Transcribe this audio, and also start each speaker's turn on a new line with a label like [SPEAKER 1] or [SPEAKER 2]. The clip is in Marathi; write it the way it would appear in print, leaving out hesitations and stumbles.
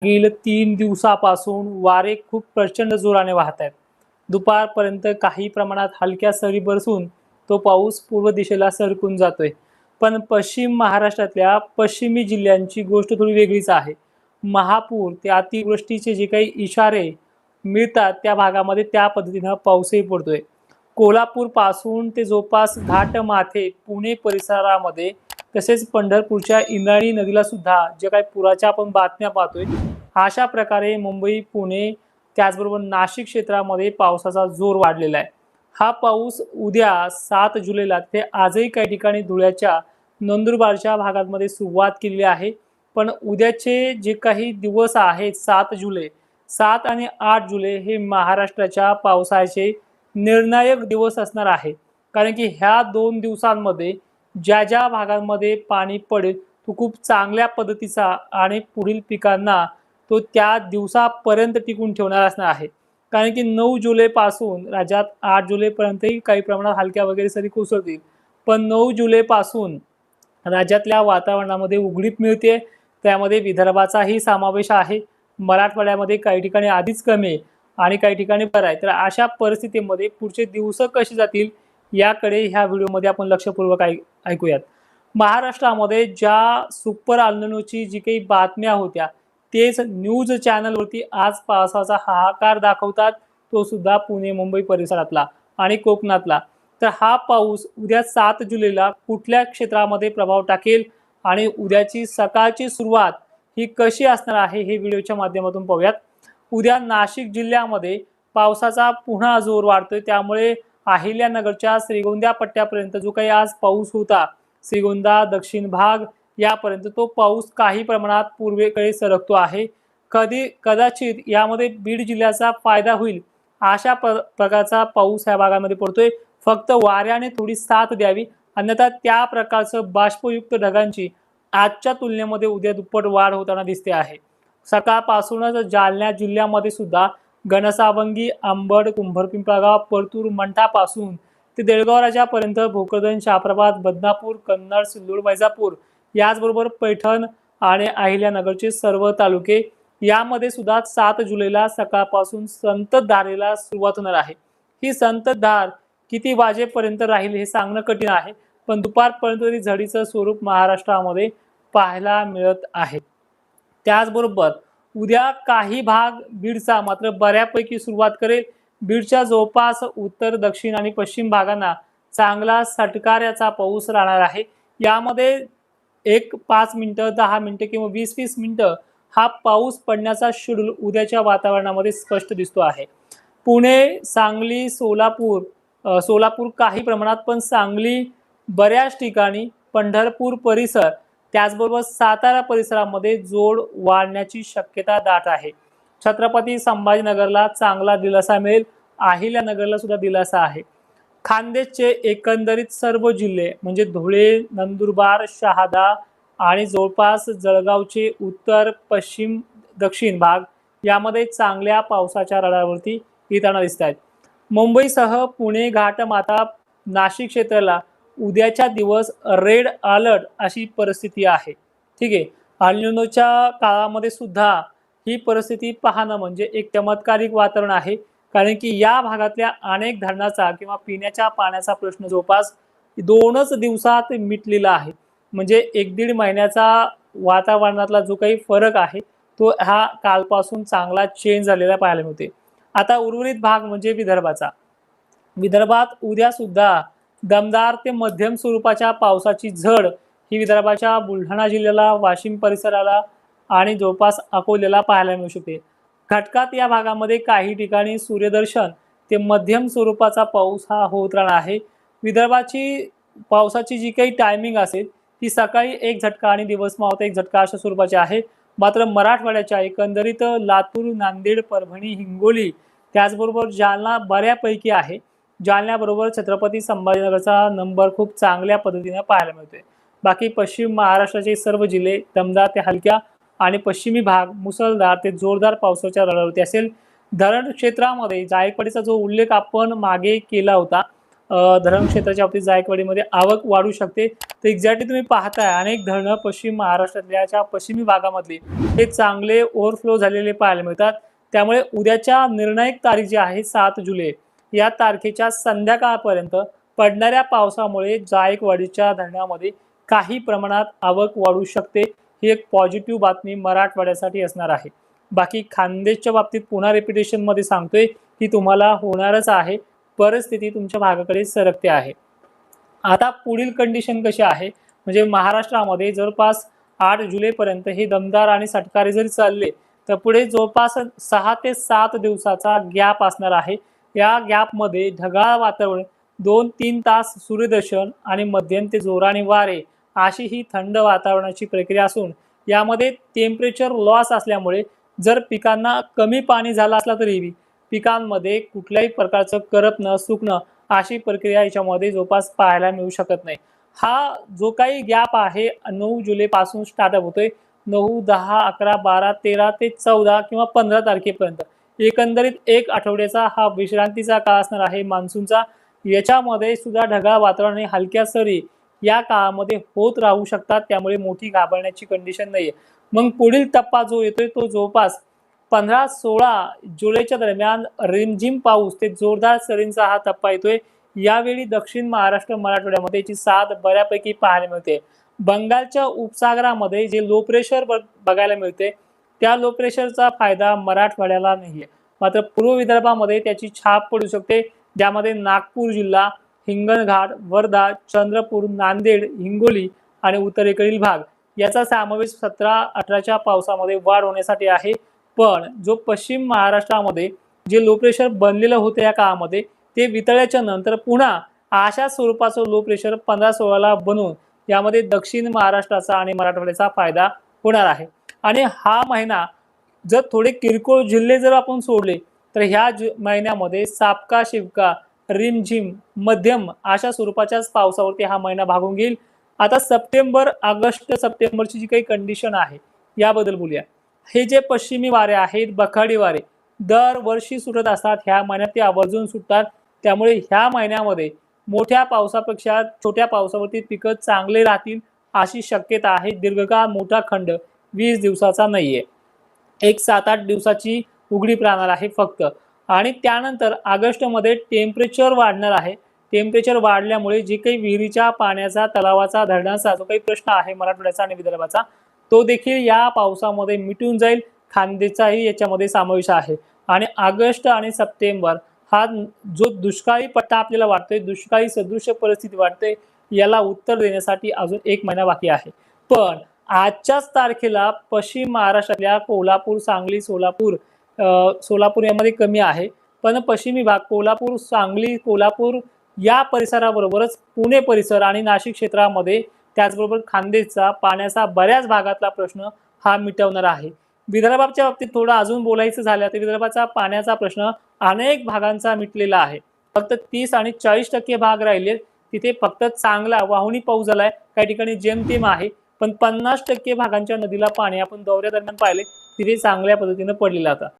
[SPEAKER 1] मागील 3 दिवसापासून वारे खूप प्रचंड जोराने वाहत आहेत. दुपारपर्यंत काही प्रमाणात हलक्या सरी बरसून तो पाऊस पूर्व दिशेला सरकून जातोय. पण पश्चिम महाराष्ट्रातल्या पश्चिमी जिल्ह्यांची गोष्ट थोडी वेगळीच आहे. महापूर ते अतिवृष्टीचे जे काही इशारे मिळतात त्या भागामध्ये त्या पद्धतीनं पाऊसही पडतोय. कोल्हापूर पासून ते जवळपास घाटमाथे, पुणे परिसरामध्ये तसेच पंढरपूरच्या इंद्रायणी नदीला सुद्धा जे काही पुराच्या आपण बातम्या पाहतोय, अशा प्रकारे मुंबई, पुणे त्याचबरोबर नाशिक क्षेत्रामध्ये पावसाचा जोर वाढलेला आहे. हा पाऊस उद्या 7 जुलैला ते आजही काही ठिकाणी धुळ्याच्या, नंदुरबारच्या भागांमध्ये सुरुवात केलेली आहे. पण उद्याचे जे काही दिवस आहेत 7 जुलै, 7 आणि 8 जुलै हे महाराष्ट्राच्या पावसाचे निर्णायक दिवस असणार आहे. कारण की ह्या 2 दिवसांमध्ये ज्या भागांमध्ये पाणी पडेल तो खूप चांगल्या पद्धतीचा आणि पुढील पिकांना तो त्या दिवसापर्यंत टिकून ठेवणार असणार आहे. कारण की 9 जुलैपासून राज्यात 8 जुलैपर्यंतही काही प्रमाणात हलक्या वगैरे सरी कोसळतील. पण 9 जुलैपासून राज्यातल्या वातावरणामध्ये उघडीप मिळते. त्यामध्ये विदर्भाचाही समावेश आहे. मराठवाड्यामध्ये काही ठिकाणी आधीच कमी आहे आणि काही ठिकाणी बरं आहे. तर अशा परिस्थितीमध्ये पुढचे दिवस कसे जातील याकडे ह्या व्हिडिओमध्ये आपण लक्षपूर्वक ऐकूयात. महाराष्ट्रामध्ये ज्या सुपर अल्निनोची जी काही बातम्या होत्या तेच न्यूज चॅनलवरती आज पावसाचा हाहाकार दाखवतात, तो सुद्धा पुणे मुंबई परिसरातला आणि कोकणातला. तर हा पाऊस उद्या 7 जुलैला कुठल्या क्षेत्रामध्ये प्रभाव टाकेल आणि उद्याची सकाळची सुरुवात ही कशी असणार आहे हे व्हिडिओच्या माध्यमातून पाहूयात. उद्या नाशिक जिल्ह्यामध्ये पावसाचा पुन्हा जोर वाढतोय. त्यामुळे अहिल्यानगरच्या श्रीगोंदा पट्ट्यापर्यंत जो काही आज पाऊस होता, श्रीगोंदा दक्षिण भाग यापर्यंत तो पाऊस काही प्रमाणात पूर्वेकडे सरकतो आहे. कदाचित यामध्ये बीड जिल्ह्याचा फायदा होईल अशा प्रकारचा पाऊस या भागामध्ये पडतोय. फक्त वाऱ्याने थोडी साथ द्यावी, अन्यथा त्या प्रकारचं बाष्पयुक्त ढगांची आजच्या तुलनेमध्ये उद्या दुप्पट वाढ होताना दिसते आहे. सकाळपासूनच जालना जिल्ह्यामध्ये सुद्धा घनसावंगी, अंबड, कुंभारपिंपळगाव, परतूर, मंठापासून ते देळगाव राजापर्यंत भोकरदन, शाप्रभात, बदनापूर, कन्नड, सिल्लोड, वैजापूर याचबरोबर पैठण आणि अहिल्यानगरचे सर्व तालुके यामध्ये सुद्धा 7 जुलैला सकाळपासून संततधारेला सुरुवात होणार आहे. ही संततधार किती वाजेपर्यंत राहील हे सांगणं कठीण आहे. पण दुपारपर्यंत तरी झडीचं स्वरूप महाराष्ट्रामध्ये पाहायला मिळत आहे. त्याचबरोबर उद्या काही भाग बीडचा मात्र बऱ्यापैकी सुरुवात करेल. बीडच्या जवळपास उत्तर, दक्षिण आणि पश्चिम भागांना चांगला सटकाऱ्याचा पाऊस राहणार आहे. यामध्ये 5 मिनिटं, 10 मिनिटं किंवा 20-20 मिनिटं हा पाऊस पडण्याचा शेड्यूल उद्याच्या वातावरणामध्ये स्पष्ट दिसतो आहे. पुणे, सांगली, सोलापूर काही प्रमाणात, पण सांगली बऱ्याच ठिकाणी, पंढरपूर परिसर त्याचबरोबर सातारा परिसरामध्ये जोर वाढण्याची शक्यता दाट आहे. छत्रपती संभाजीनगरला चांगला दिलासा मिळेल. अहिल्यानगरला सुद्धा दिलासा आहे. खान्देशचे एकंदरीत सर्व जिल्हे म्हणजे धुळे, नंदुरबार, शहादा आणि जवळपास जळगावचे उत्तर, पश्चिम, दक्षिण भाग यामध्ये चांगल्या पावसाच्या रडारवरती येताना दिसत आहेत. मुंबईसह पुणे, घाटमाथा, नाशिक क्षेत्राला उद्याच्या दिवस रेड अलर्ट अशी परिस्थिती आहे. ठीक आहे. अल्निनोच्या काळामध्ये सुद्धा ही परिस्थिती पाहणं म्हणजे एक चमत्कारिक वातावरण आहे. कारण की या भागातल्या अनेक धरणाचा किंवा पिण्याच्या पाण्याचा प्रश्न जवळपास 2च दिवसात मिटलेला आहे. म्हणजे 1-1.5 महिन्याचा वातावरणातला जो काही फरक आहे तो हा कालपासून चांगला चेंज झालेला पाहायला मिळते. आता उर्वरित भाग म्हणजे विदर्भात उद्या सुद्धा दमदार ते मध्यम स्वरूपाच्या पावसाची झड ही विदर्भाच्या बुलढाणा जिल्ह्याला, वाशिम परिसराला आणि जवळपास अकोल्याला पाहायला मिळू शकते. घटकात या भागामध्ये काही ठिकाणी सूर्यदर्शन ते मध्यम स्वरूपाचा पाऊस हा होत राहणार आहे. विदर्भाची पावसाची जी काही टायमिंग असेल ती सकाळी एक झटका आणि दिवस मावळता एक झटका अशा स्वरूपाची आहे. मात्र मराठवाड्याच्या एकंदरीत लातूर, नांदेड, परभणी, हिंगोली त्याचबरोबर जालना बऱ्यापैकी आहे. जालन्याबरोबर छत्रपती संभाजीनगरचा नंबर खूप चांगल्या पद्धतीने पाहायला मिळतोय. बाकी पश्चिम महाराष्ट्राचे सर्व जिल्हे दमदार ते हलक्या आणि पश्चिमी भाग मुसळधार ते जोरदार पावसाच्या रडारवरती असेल. धरण क्षेत्रामध्ये जायकवाडीचा जो उल्लेख आपण मागे केला होता धरण क्षेत्राच्या बाबतीत जायकवाडीमध्ये आवक वाढू शकते. तर एक्झॅक्टली तुम्ही पाहताय अनेक धरणं पश्चिम महाराष्ट्रातल्या पश्चिमी भागामधली हे चांगले ओव्हरफ्लो झालेले पाहायला मिळतात. त्यामुळे उद्याच्या निर्णायक तारीख जी आहे 7 जुलै या तारखेच्या संध्याकाळपर्यंत पडणाऱ्या पावसामुळे जायकवाडीच्या धरणामध्ये काही प्रमाणात आवक वाढू शकते. ही एक पॉझिटिव्ह बातमी मराठवाड्यासाठी असणार आहे. बाकी खान्देशच्या बाबतीत पुन्हा रिपिटेशन मध्ये सांगतोय की तुम्हाला होणारच आहे, परिस्थिती तुमच्या भागाकडे सरकते आहे. आता पुढील कंडिशन कशी आहे म्हणजे महाराष्ट्रामध्ये जवळपास 8 जुलैपर्यंत हे दमदार आणि सटकारे जरी चालले तर पुढे जवळपास 6 ते 7 दिवसाचा गॅप असणार आहे. या गॅपमध्ये ढगाळ वातावरण 2-3 तास सूर्यदर्शन आणि मध्यम ते जोराने वारे अशी ही थंड वातावरणाची प्रक्रिया असून यामध्ये टेम्परेचर लॉस असल्यामुळे जर पिकांना कमी पाणी झालं असला तरी पिकांमध्ये कुठल्याही प्रकारचं करपणं सुकणं अशी प्रक्रिया याच्यामध्ये जवळपास पाहायला मिळू शकत नाही. हा जो काही गॅप आहे 9 जुलै पासून स्टार्टअप होतोय. 9, 10, 11, 12, 13 ते 14 किंवा 15 तारखेपर्यंत एकंदरीत एक आठवड्याचा हा विश्रांतीचा काळ असणार आहे मान्सूनचा. याच्यामध्ये सुद्धा ढगाळ वातावरण आणि हलक्या सरी या काळामध्ये होत राहू शकतात. त्यामुळे मोठी घाबरण्याची कंडिशन नाहीये. मग पुढील टप्पा जो येतोय तो जवळपास 15-16 जुलैच्या दरम्यान रिमझिम पाऊस ते जोरदार सरींचा हा टप्पा येतोय. यावेळी दक्षिण महाराष्ट्र मराठवाड्यामध्ये याची साथ बऱ्यापैकी पाहायला मिळते. बंगालच्या उपसागरामध्ये जे लो प्रेशर बघायला मिळते त्या लो प्रेशरचा फायदा मराठवाड्याला नाहीये. मात्र पूर्व विदर्भामध्ये त्याची छाप पडू शकते, ज्यामध्ये नागपूर जिल्हा, हिंगणघाट, वर्धा, चंद्रपूर, नांदेड, हिंगोली आणि उत्तरेकडील भाग याचा समावेश 17-18च्या पावसामध्ये वाढ होण्यासाठी आहे. पण जो पश्चिम महाराष्ट्रामध्ये जे लो प्रेशर बनलेलं होतं या काळामध्ये ते वितळल्याच्या नंतर पुन्हा अशा स्वरूपाचं लो प्रेशर 15-16ला बनून यामध्ये दक्षिण महाराष्ट्राचा आणि मराठवाड्याचा फायदा होणार आहे. आणि हा महिना जर थोडे किरकोळ जिल्हे जर आपण सोडले तर ह्या महिन्यामध्ये सापका शिवका रिमझिम मध्यम अशा स्वरूपाच्याच पावसावरती हा महिना भागून घेईल. आता सप्टेंबर, ऑगस्ट, सप्टेंबरची जी काही कंडिशन आहे याबद्दल बोलूया. हे जे पश्चिमी वारे आहेत बखाडी वारे दरवर्षी सुटत असतात. ह्या महिन्यात ते आवर्जून सुटतात. त्यामुळे ह्या महिन्यामध्ये मोठ्या पावसापेक्षा छोट्या पावसावरती पिकं चांगले राहतील अशी शक्यता आहे. दीर्घकाळ मोठा खंड 20 दिवसाचा नाहीये, एक 7-8 दिवसाची उघडीप राहणार आहे फक्त. आणि त्यानंतर ऑगस्टमध्ये टेम्परेचर वाढणार आहे. टेम्परेचर वाढल्यामुळे जे काही विहिरीच्या पाण्याचा, तलावाचा, धरणाचा जो काही प्रश्न आहे मराठवाड्याचा आणि विदर्भाचा तो देखील या पावसामध्ये मिटून जाईल. खान्देचाही याच्यामध्ये समावेश आहे. आणि ऑगस्ट आणि सप्टेंबर हा जो दुष्काळी पट्टा आपल्याला वाटतोय, दुष्काळी सदृश परिस्थिती वाटते, याला उत्तर देण्यासाठी अजून 1 महिना बाकी आहे. पण आजच्याच तारखेला पश्चिम महाराष्ट्रातल्या कोल्हापूर, सांगली, सोलापूर यामध्ये कमी आहे. पण पश्चिमी भाग कोल्हापूर, सांगली, कोल्हापूर या परिसराबरोबरच पुणे परिसर आणि नाशिक क्षेत्रामध्ये त्याचबरोबर खान्देशचा पाण्याचा बऱ्याच भागातला प्रश्न हा मिटवणार आहे. विदर्भाच्या बाबतीत थोडं अजून बोलायचं झालं तर विदर्भाचा पाण्याचा प्रश्न अनेक भागांचा मिटलेला आहे. फक्त 30 आणि 40% भाग राहिले तिथे फक्त चांगला वाहुणी पाऊस झालाय. काही ठिकाणी जेमतेम आहे. पण 50% भागांच्या नदीला पाणी आपण दौऱ्या दरम्यान पाहिले तिथे चांगल्या पद्धतीने पडलेला होता.